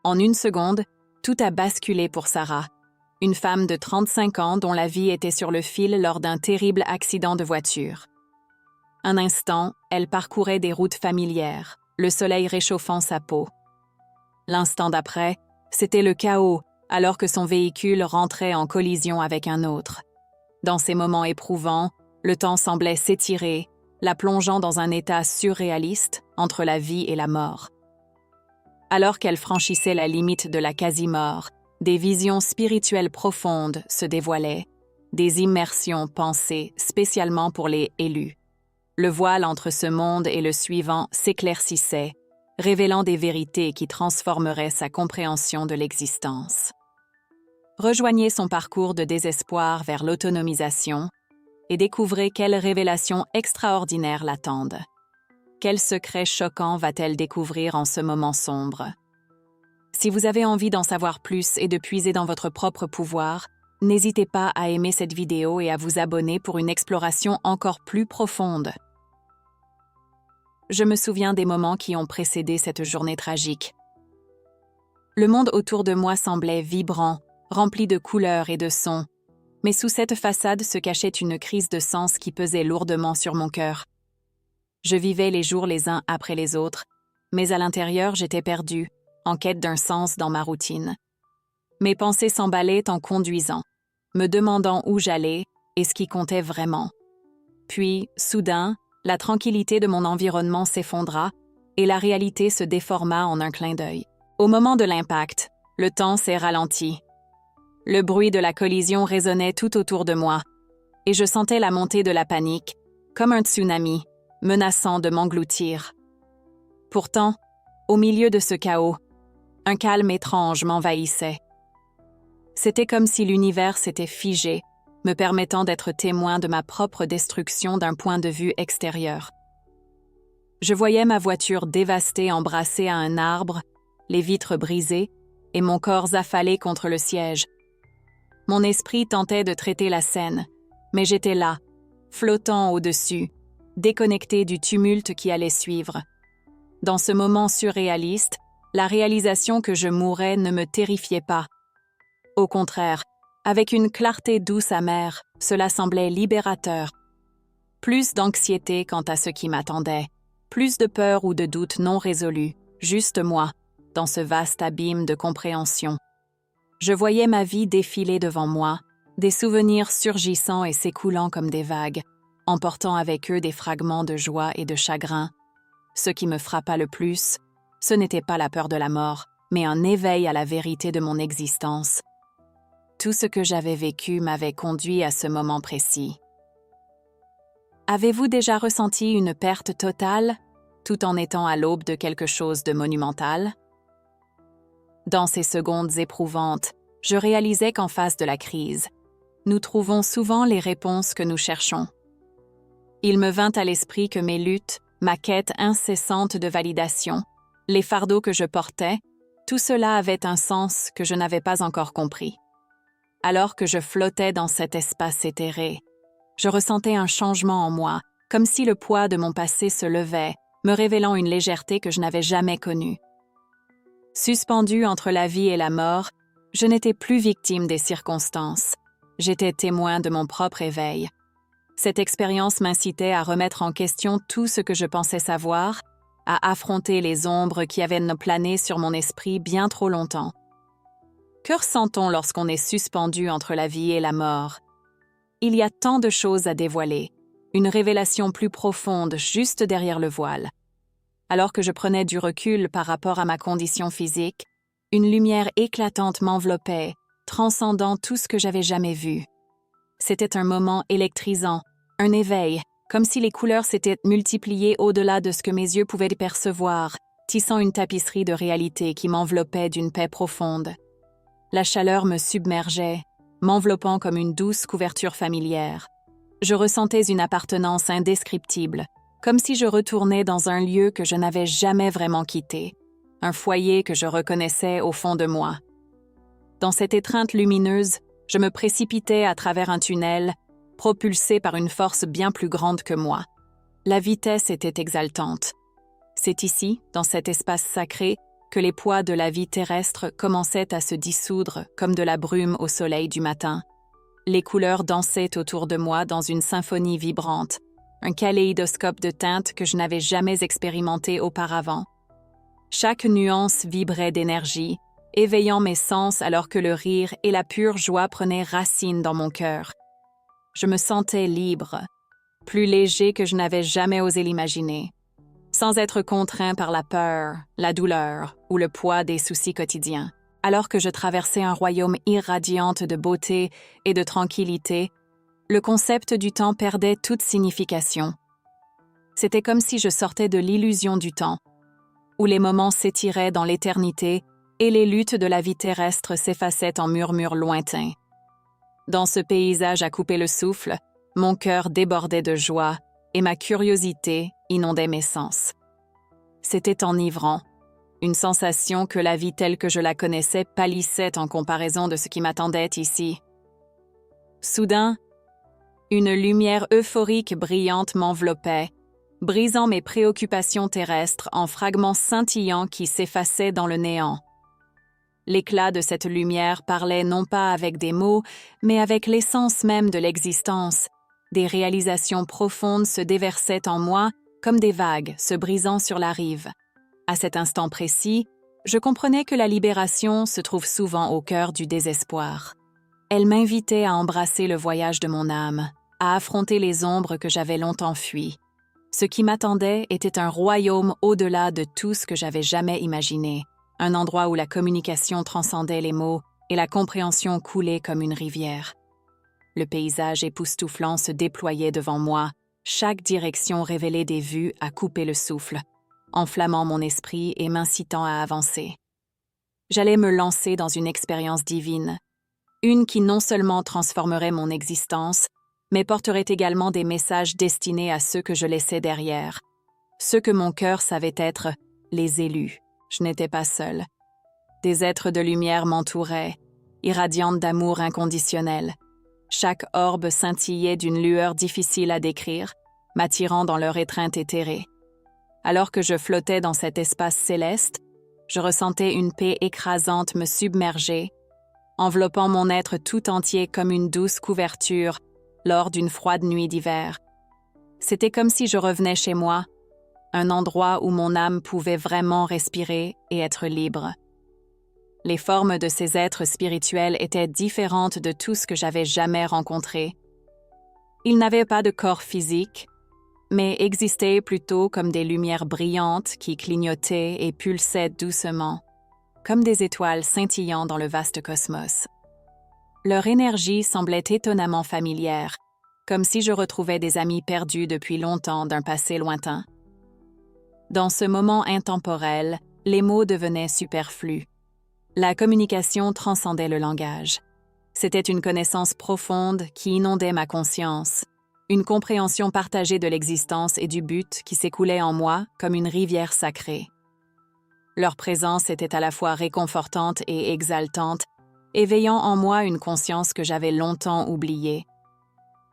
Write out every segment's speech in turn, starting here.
En une seconde, tout a basculé pour Sarah, une femme de 35 ans dont la vie était sur le fil lors d'un terrible accident de voiture. Un instant, elle parcourait des routes familières, le soleil réchauffant sa peau. L'instant d'après, c'était le chaos alors que son véhicule rentrait en collision avec un autre. Dans ces moments éprouvants, le temps semblait s'étirer, la plongeant dans un état surréaliste entre la vie et la mort. Alors qu'elle franchissait la limite de la quasi-mort, des visions spirituelles profondes se dévoilaient, des immersions pensées spécialement pour les élus. Le voile entre ce monde et le suivant s'éclaircissait, révélant des vérités qui transformeraient sa compréhension de l'existence. Rejoignez son parcours de désespoir vers l'autonomisation et découvrez quelles révélations extraordinaires l'attendent. Quels secrets choquants va-t-elle découvrir en ce moment sombre? Si vous avez envie d'en savoir plus et de puiser dans votre propre pouvoir, n'hésitez pas à aimer cette vidéo et à vous abonner pour une exploration encore plus profonde. Je me souviens des moments qui ont précédé cette journée tragique. Le monde autour de moi semblait vibrant, rempli de couleurs et de sons, mais sous cette façade se cachait une crise de sens qui pesait lourdement sur mon cœur. Je vivais les jours les uns après les autres, mais à l'intérieur j'étais perdue, en quête d'un sens dans ma routine. Mes pensées s'emballaient en conduisant, me demandant où j'allais et ce qui comptait vraiment. Puis, soudain, la tranquillité de mon environnement s'effondra et la réalité se déforma en un clin d'œil. Au moment de l'impact, le temps s'est ralenti. Le bruit de la collision résonnait tout autour de moi, et je sentais la montée de la panique, comme un tsunami, menaçant de m'engloutir. Pourtant, au milieu de ce chaos, un calme étrange m'envahissait. C'était comme si l'univers s'était figé, me permettant d'être témoin de ma propre destruction d'un point de vue extérieur. Je voyais ma voiture dévastée embrassée à un arbre, les vitres brisées et mon corps affalé contre le siège. Mon esprit tentait de traiter la scène, mais j'étais là, flottant au-dessus, déconnecté du tumulte qui allait suivre. Dans ce moment surréaliste, la réalisation que je mourais ne me terrifiait pas. Au contraire, avec une clarté douce amère, cela semblait libérateur. Plus d'anxiété quant à ce qui m'attendait, plus de peur ou de doute non résolus, juste moi, dans ce vaste abîme de compréhension. Je voyais ma vie défiler devant moi, des souvenirs surgissant et s'écoulant comme des vagues, emportant avec eux des fragments de joie et de chagrin. Ce qui me frappa le plus, ce n'était pas la peur de la mort, mais un éveil à la vérité de mon existence. Tout ce que j'avais vécu m'avait conduit à ce moment précis. Avez-vous déjà ressenti une perte totale, tout en étant à l'aube de quelque chose de monumental? Dans ces secondes éprouvantes, je réalisais qu'en face de la crise, nous trouvons souvent les réponses que nous cherchons. Il me vint à l'esprit que mes luttes, ma quête incessante de validation, les fardeaux que je portais, tout cela avait un sens que je n'avais pas encore compris. Alors que je flottais dans cet espace éthéré, je ressentais un changement en moi, comme si le poids de mon passé se levait, me révélant une légèreté que je n'avais jamais connue. Suspendue entre la vie et la mort, je n'étais plus victime des circonstances. J'étais témoin de mon propre éveil. Cette expérience m'incitait à remettre en question tout ce que je pensais savoir, à affronter les ombres qui avaient plané sur mon esprit bien trop longtemps. Que ressent-on lorsqu'on est suspendu entre la vie et la mort? Il y a tant de choses à dévoiler, une révélation plus profonde juste derrière le voile. Alors que je prenais du recul par rapport à ma condition physique, une lumière éclatante m'enveloppait, transcendant tout ce que j'avais jamais vu. C'était un moment électrisant, un éveil, comme si les couleurs s'étaient multipliées au-delà de ce que mes yeux pouvaient percevoir, tissant une tapisserie de réalité qui m'enveloppait d'une paix profonde. La chaleur me submergeait, m'enveloppant comme une douce couverture familière. Je ressentais une appartenance indescriptible, comme si je retournais dans un lieu que je n'avais jamais vraiment quitté, un foyer que je reconnaissais au fond de moi. Dans cette étreinte lumineuse, je me précipitais à travers un tunnel, propulsé par une force bien plus grande que moi. La vitesse était exaltante. C'est ici, dans cet espace sacré, que les poids de la vie terrestre commençaient à se dissoudre comme de la brume au soleil du matin. Les couleurs dansaient autour de moi dans une symphonie vibrante, un kaléidoscope de teintes que je n'avais jamais expérimenté auparavant. Chaque nuance vibrait d'énergie, éveillant mes sens alors que le rire et la pure joie prenaient racine dans mon cœur. Je me sentais libre, plus léger que je n'avais jamais osé l'imaginer, sans être contraint par la peur, la douleur ou le poids des soucis quotidiens. Alors que je traversais un royaume irradiant de beauté et de tranquillité, le concept du temps perdait toute signification. C'était comme si je sortais de l'illusion du temps, où les moments s'étiraient dans l'éternité et les luttes de la vie terrestre s'effaçaient en murmures lointains. Dans ce paysage à couper le souffle, mon cœur débordait de joie et ma curiosité inondait mes sens. C'était enivrant, une sensation que la vie telle que je la connaissais pâlissait en comparaison de ce qui m'attendait ici. Soudain, une lumière euphorique brillante m'enveloppait, brisant mes préoccupations terrestres en fragments scintillants qui s'effaçaient dans le néant. L'éclat de cette lumière parlait non pas avec des mots, mais avec l'essence même de l'existence. Des réalisations profondes se déversaient en moi comme des vagues se brisant sur la rive. À cet instant précis, je comprenais que la libération se trouve souvent au cœur du désespoir. Elle m'invitait à embrasser le voyage de mon âme, à affronter les ombres que j'avais longtemps fuies. Ce qui m'attendait était un royaume au-delà de tout ce que j'avais jamais imaginé, un endroit où la communication transcendait les mots et la compréhension coulait comme une rivière. Le paysage époustouflant se déployait devant moi, chaque direction révélait des vues à couper le souffle, enflammant mon esprit et m'incitant à avancer. J'allais me lancer dans une expérience divine, une qui non seulement transformerait mon existence, mais porterait également des messages destinés à ceux que je laissais derrière, ceux que mon cœur savait être les élus. Je n'étais pas seule. Des êtres de lumière m'entouraient, irradiantes d'amour inconditionnel. Chaque orbe scintillait d'une lueur difficile à décrire, m'attirant dans leur étreinte éthérée. Alors que je flottais dans cet espace céleste, je ressentais une paix écrasante me submerger, enveloppant mon être tout entier comme une douce couverture lors d'une froide nuit d'hiver. C'était comme si je revenais chez moi, un endroit où mon âme pouvait vraiment respirer et être libre. Les formes de ces êtres spirituels étaient différentes de tout ce que j'avais jamais rencontré. Ils n'avaient pas de corps physique, mais existaient plutôt comme des lumières brillantes qui clignotaient et pulsaient doucement, comme des étoiles scintillant dans le vaste cosmos. Leur énergie semblait étonnamment familière, comme si je retrouvais des amis perdus depuis longtemps d'un passé lointain. Dans ce moment intemporel, les mots devenaient superflus. La communication transcendait le langage. C'était une connaissance profonde qui inondait ma conscience, une compréhension partagée de l'existence et du but qui s'écoulait en moi comme une rivière sacrée. Leur présence était à la fois réconfortante et exaltante, éveillant en moi une conscience que j'avais longtemps oubliée.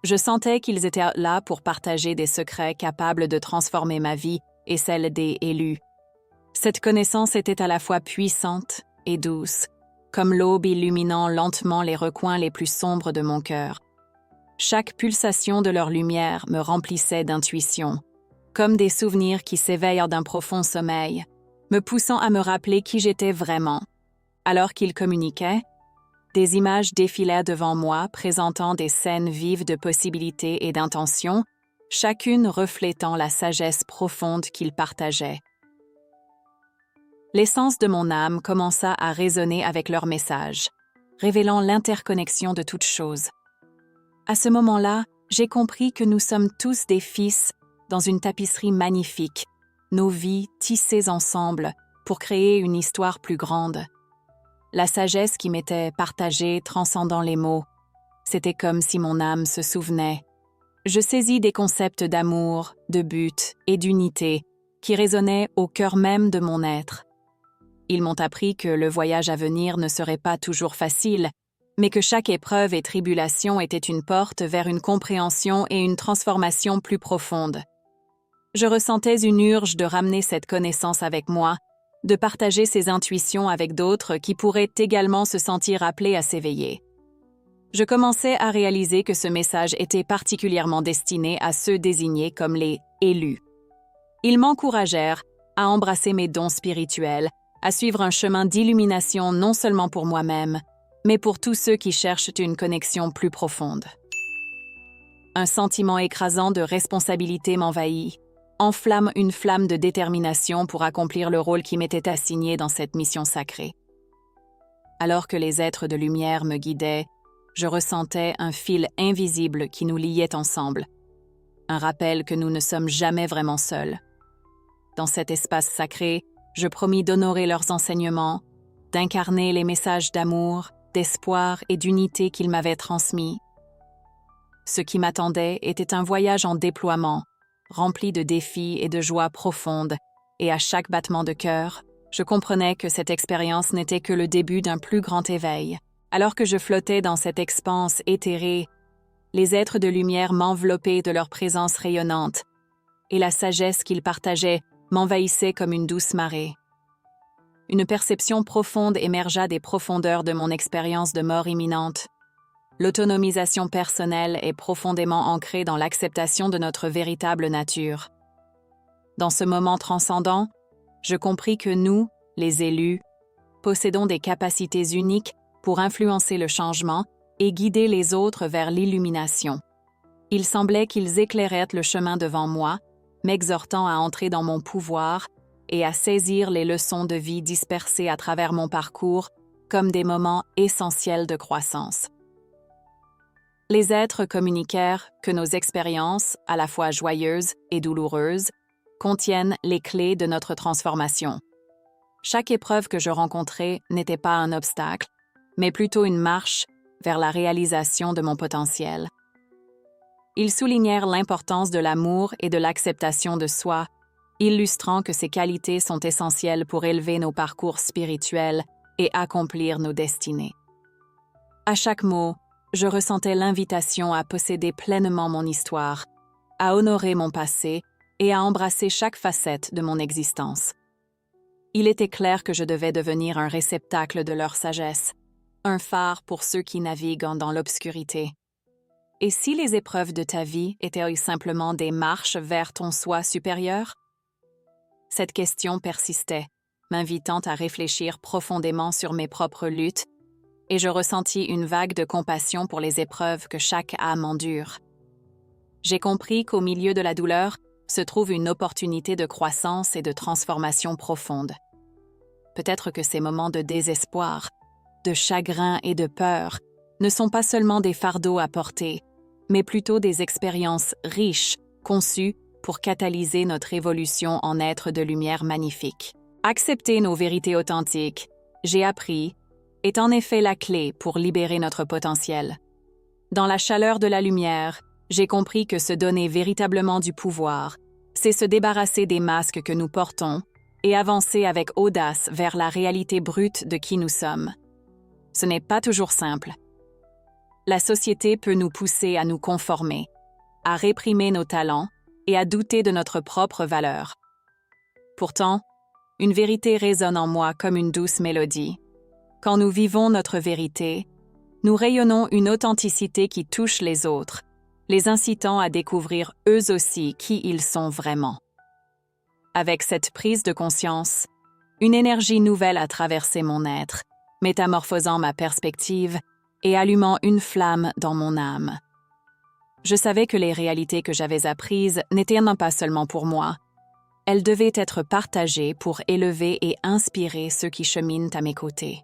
Je sentais qu'ils étaient là pour partager des secrets capables de transformer ma vie et celle des élus. Cette connaissance était à la fois puissante et douce, comme l'aube illuminant lentement les recoins les plus sombres de mon cœur. Chaque pulsation de leur lumière me remplissait d'intuition, comme des souvenirs qui s'éveillent d'un profond sommeil, me poussant à me rappeler qui j'étais vraiment. Alors qu'ils communiquaient, des images défilaient devant moi, présentant des scènes vives de possibilités et d'intentions, chacune reflétant la sagesse profonde qu'ils partageaient. L'essence de mon âme commença à résonner avec leur message, révélant l'interconnexion de toutes choses. À ce moment-là, j'ai compris que nous sommes tous des fils dans une tapisserie magnifique, nos vies tissées ensemble pour créer une histoire plus grande. La sagesse qui m'était partagée transcendant les mots, c'était comme si mon âme se souvenait. Je saisis des concepts d'amour, de but et d'unité qui résonnaient au cœur même de mon être. Ils m'ont appris que le voyage à venir ne serait pas toujours facile, mais que chaque épreuve et tribulation était une porte vers une compréhension et une transformation plus profonde. Je ressentais une urge de ramener cette connaissance avec moi, de partager ses intuitions avec d'autres qui pourraient également se sentir appelés à s'éveiller. Je commençais à réaliser que ce message était particulièrement destiné à ceux désignés comme les « élus ». Ils m'encouragèrent à embrasser mes dons spirituels, à suivre un chemin d'illumination non seulement pour moi-même, mais pour tous ceux qui cherchent une connexion plus profonde. Un sentiment écrasant de responsabilité m'envahit, enflamme une flamme de détermination pour accomplir le rôle qui m'était assigné dans cette mission sacrée. Alors que les êtres de lumière me guidaient, je ressentais un fil invisible qui nous liait ensemble, un rappel que nous ne sommes jamais vraiment seuls. Dans cet espace sacré, je promis d'honorer leurs enseignements, d'incarner les messages d'amour, d'espoir et d'unité qu'ils m'avaient transmis. Ce qui m'attendait était un voyage en déploiement, rempli de défis et de joie profonde, et à chaque battement de cœur, je comprenais que cette expérience n'était que le début d'un plus grand éveil. Alors que je flottais dans cette expanse éthérée, les êtres de lumière m'enveloppaient de leur présence rayonnante, et la sagesse qu'ils partageaient m'envahissait comme une douce marée. Une perception profonde émergea des profondeurs de mon expérience de mort imminente. L'autonomisation personnelle est profondément ancrée dans l'acceptation de notre véritable nature. Dans ce moment transcendant, je compris que nous, les élus, possédons des capacités uniques pour influencer le changement et guider les autres vers l'illumination. Il semblait qu'ils éclairaient le chemin devant moi, m'exhortant à entrer dans mon pouvoir et à saisir les leçons de vie dispersées à travers mon parcours comme des moments essentiels de croissance. Les êtres communiquèrent que nos expériences, à la fois joyeuses et douloureuses, contiennent les clés de notre transformation. Chaque épreuve que je rencontrais n'était pas un obstacle, mais plutôt une marche vers la réalisation de mon potentiel. Ils soulignèrent l'importance de l'amour et de l'acceptation de soi, illustrant que ces qualités sont essentielles pour élever nos parcours spirituels et accomplir nos destinées. À chaque mot, je ressentais l'invitation à posséder pleinement mon histoire, à honorer mon passé et à embrasser chaque facette de mon existence. Il était clair que je devais devenir un réceptacle de leur sagesse, un phare pour ceux qui naviguent dans l'obscurité. Et si les épreuves de ta vie étaient simplement des marches vers ton soi supérieur? Cette question persistait, m'invitant à réfléchir profondément sur mes propres luttes, et je ressentis une vague de compassion pour les épreuves que chaque âme endure. J'ai compris qu'au milieu de la douleur se trouve une opportunité de croissance et de transformation profonde. Peut-être que ces moments de désespoir, de chagrin et de peur ne sont pas seulement des fardeaux à porter, mais plutôt des expériences riches, conçues pour catalyser notre évolution en êtres de lumière magnifiques. Accepter nos vérités authentiques, j'ai appris, est en effet la clé pour libérer notre potentiel. Dans la chaleur de la lumière, j'ai compris que se donner véritablement du pouvoir, c'est se débarrasser des masques que nous portons et avancer avec audace vers la réalité brute de qui nous sommes. Ce n'est pas toujours simple. La société peut nous pousser à nous conformer, à réprimer nos talents et à douter de notre propre valeur. Pourtant, une vérité résonne en moi comme une douce mélodie. Quand nous vivons notre vérité, nous rayonnons une authenticité qui touche les autres, les incitant à découvrir eux aussi qui ils sont vraiment. Avec cette prise de conscience, une énergie nouvelle a traversé mon être, métamorphosant ma perspective et allumant une flamme dans mon âme. Je savais que les réalités que j'avais apprises n'étaient pas seulement pour moi. Elles devaient être partagées pour élever et inspirer ceux qui cheminent à mes côtés.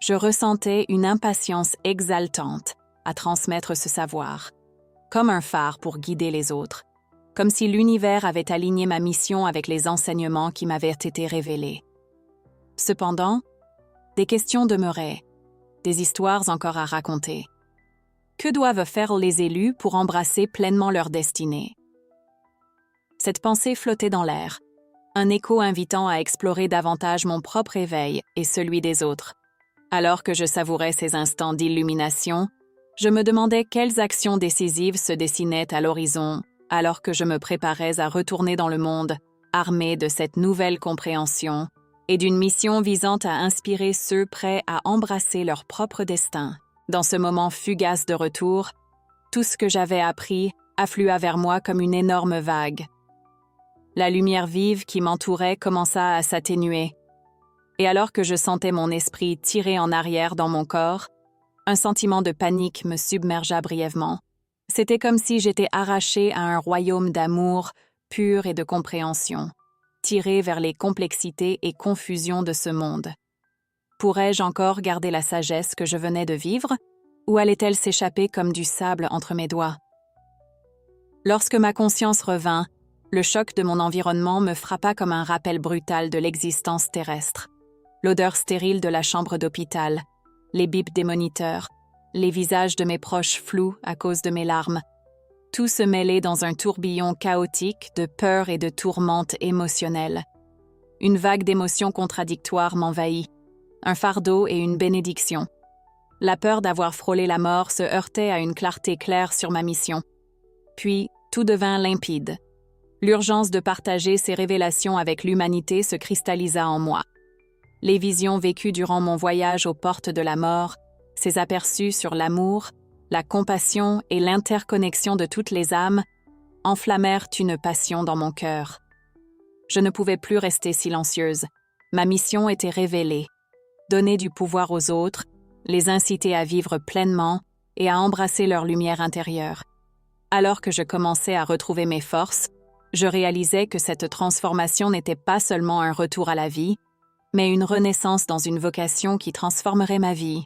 Je ressentais une impatience exaltante à transmettre ce savoir, comme un phare pour guider les autres, comme si l'univers avait aligné ma mission avec les enseignements qui m'avaient été révélés. Cependant, des questions demeuraient, des histoires encore à raconter. Que doivent faire les élus pour embrasser pleinement leur destinée? Cette pensée flottait dans l'air, un écho invitant à explorer davantage mon propre éveil et celui des autres. Alors que je savourais ces instants d'illumination, je me demandais quelles actions décisives se dessinaient à l'horizon, alors que je me préparais à retourner dans le monde, armée de cette nouvelle compréhension et d'une mission visant à inspirer ceux prêts à embrasser leur propre destin. Dans ce moment fugace de retour, tout ce que j'avais appris afflua vers moi comme une énorme vague. La lumière vive qui m'entourait commença à s'atténuer, et alors que je sentais mon esprit tirer en arrière dans mon corps, un sentiment de panique me submergea brièvement. C'était comme si j'étais arrachée à un royaume d'amour pur et de compréhension, tirée vers les complexités et confusions de ce monde. Pourrais-je encore garder la sagesse que je venais de vivre, ou allait-elle s'échapper comme du sable entre mes doigts? Lorsque ma conscience revint, le choc de mon environnement me frappa comme un rappel brutal de l'existence terrestre. L'odeur stérile de la chambre d'hôpital, les bips des moniteurs, les visages de mes proches flous à cause de mes larmes, tout se mêlait dans un tourbillon chaotique de peur et de tourmente émotionnelle. Une vague d'émotions contradictoires m'envahit, un fardeau et une bénédiction. La peur d'avoir frôlé la mort se heurtait à une clarté claire sur ma mission. Puis, tout devint limpide. L'urgence de partager ces révélations avec l'humanité se cristallisa en moi. Les visions vécues durant mon voyage aux portes de la mort, ces aperçus sur l'amour, la compassion et l'interconnexion de toutes les âmes, enflammèrent une passion dans mon cœur. Je ne pouvais plus rester silencieuse. Ma mission était révélée. Donner du pouvoir aux autres, les inciter à vivre pleinement et à embrasser leur lumière intérieure. Alors que je commençais à retrouver mes forces, je réalisais que cette transformation n'était pas seulement un retour à la vie, mais une renaissance dans une vocation qui transformerait ma vie.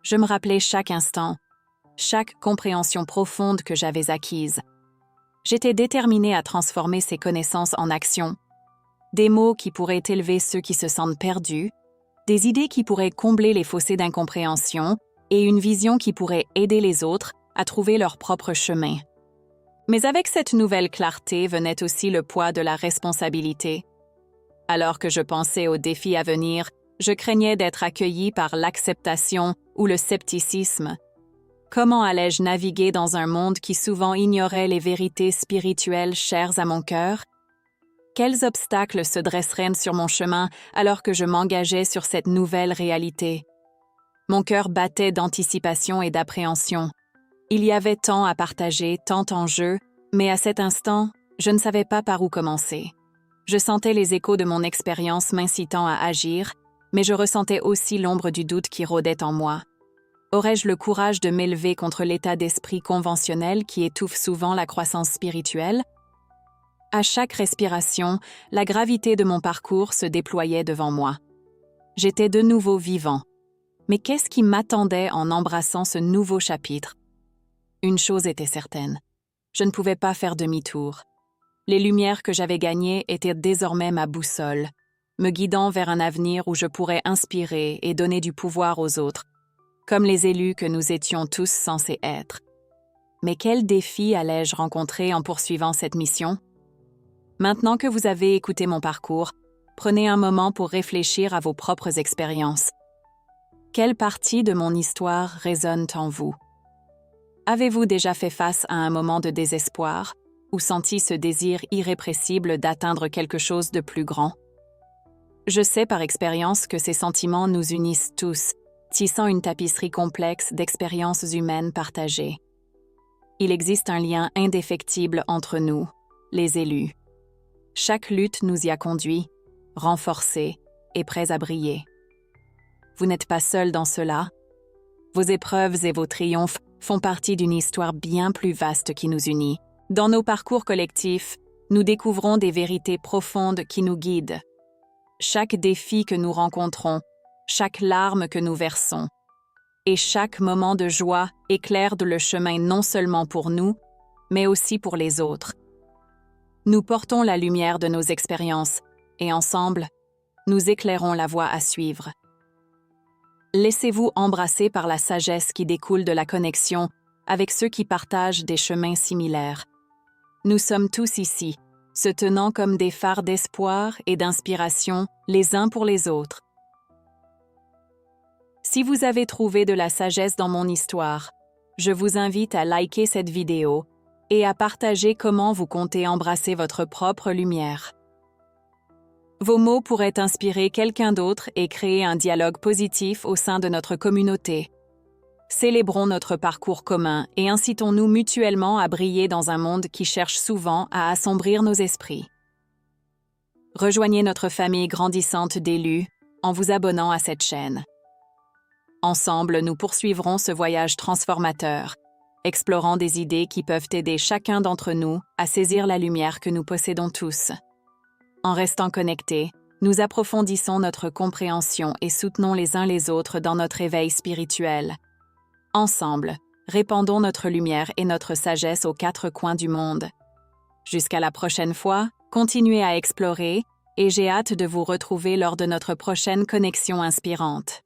Je me rappelais chaque instant, chaque compréhension profonde que j'avais acquise. J'étais déterminée à transformer ces connaissances en action. Des mots qui pourraient élever ceux qui se sentent perdus, des idées qui pourraient combler les fossés d'incompréhension et une vision qui pourrait aider les autres à trouver leur propre chemin. Mais avec cette nouvelle clarté venait aussi le poids de la responsabilité. Alors que je pensais aux défis à venir, je craignais d'être accueillie par l'acceptation ou le scepticisme. Comment allais-je naviguer dans un monde qui souvent ignorait les vérités spirituelles chères à mon cœur? Quels obstacles se dresseraient sur mon chemin alors que je m'engageais sur cette nouvelle réalité? Mon cœur battait d'anticipation et d'appréhension. Il y avait tant à partager, tant en jeu, mais à cet instant, je ne savais pas par où commencer. Je sentais les échos de mon expérience m'incitant à agir, mais je ressentais aussi l'ombre du doute qui rôdait en moi. Aurais-je le courage de m'élever contre l'état d'esprit conventionnel qui étouffe souvent la croissance spirituelle? À chaque respiration, la gravité de mon parcours se déployait devant moi. J'étais de nouveau vivant. Mais qu'est-ce qui m'attendait en embrassant ce nouveau chapitre? Une chose était certaine. Je ne pouvais pas faire demi-tour. Les lumières que j'avais gagnées étaient désormais ma boussole, me guidant vers un avenir où je pourrais inspirer et donner du pouvoir aux autres, comme les élus que nous étions tous censés être. Mais quels défis allais-je rencontrer en poursuivant cette mission? Maintenant que vous avez écouté mon parcours, prenez un moment pour réfléchir à vos propres expériences. Quelle partie de mon histoire résonne en vous? Avez-vous déjà fait face à un moment de désespoir ou senti ce désir irrépressible d'atteindre quelque chose de plus grand? Je sais par expérience que ces sentiments nous unissent tous, tissant une tapisserie complexe d'expériences humaines partagées. Il existe un lien indéfectible entre nous, les élus. Chaque lutte nous y a conduits, renforcés et prêts à briller. Vous n'êtes pas seuls dans cela. Vos épreuves et vos triomphes font partie d'une histoire bien plus vaste qui nous unit. Dans nos parcours collectifs, nous découvrons des vérités profondes qui nous guident. Chaque défi que nous rencontrons, chaque larme que nous versons, et chaque moment de joie éclaire le chemin non seulement pour nous, mais aussi pour les autres. Nous portons la lumière de nos expériences, et ensemble, nous éclairons la voie à suivre. Laissez-vous embrasser par la sagesse qui découle de la connexion avec ceux qui partagent des chemins similaires. Nous sommes tous ici, se tenant comme des phares d'espoir et d'inspiration les uns pour les autres. Si vous avez trouvé de la sagesse dans mon histoire, je vous invite à liker cette vidéo et à partager comment vous comptez embrasser votre propre lumière. Vos mots pourraient inspirer quelqu'un d'autre et créer un dialogue positif au sein de notre communauté. Célébrons notre parcours commun et incitons-nous mutuellement à briller dans un monde qui cherche souvent à assombrir nos esprits. Rejoignez notre famille grandissante d'élus en vous abonnant à cette chaîne. Ensemble, nous poursuivrons ce voyage transformateur, explorant des idées qui peuvent aider chacun d'entre nous à saisir la lumière que nous possédons tous. En restant connectés, nous approfondissons notre compréhension et soutenons les uns les autres dans notre éveil spirituel. Ensemble, répandons notre lumière et notre sagesse aux quatre coins du monde. Jusqu'à la prochaine fois, continuez à explorer et j'ai hâte de vous retrouver lors de notre prochaine connexion inspirante.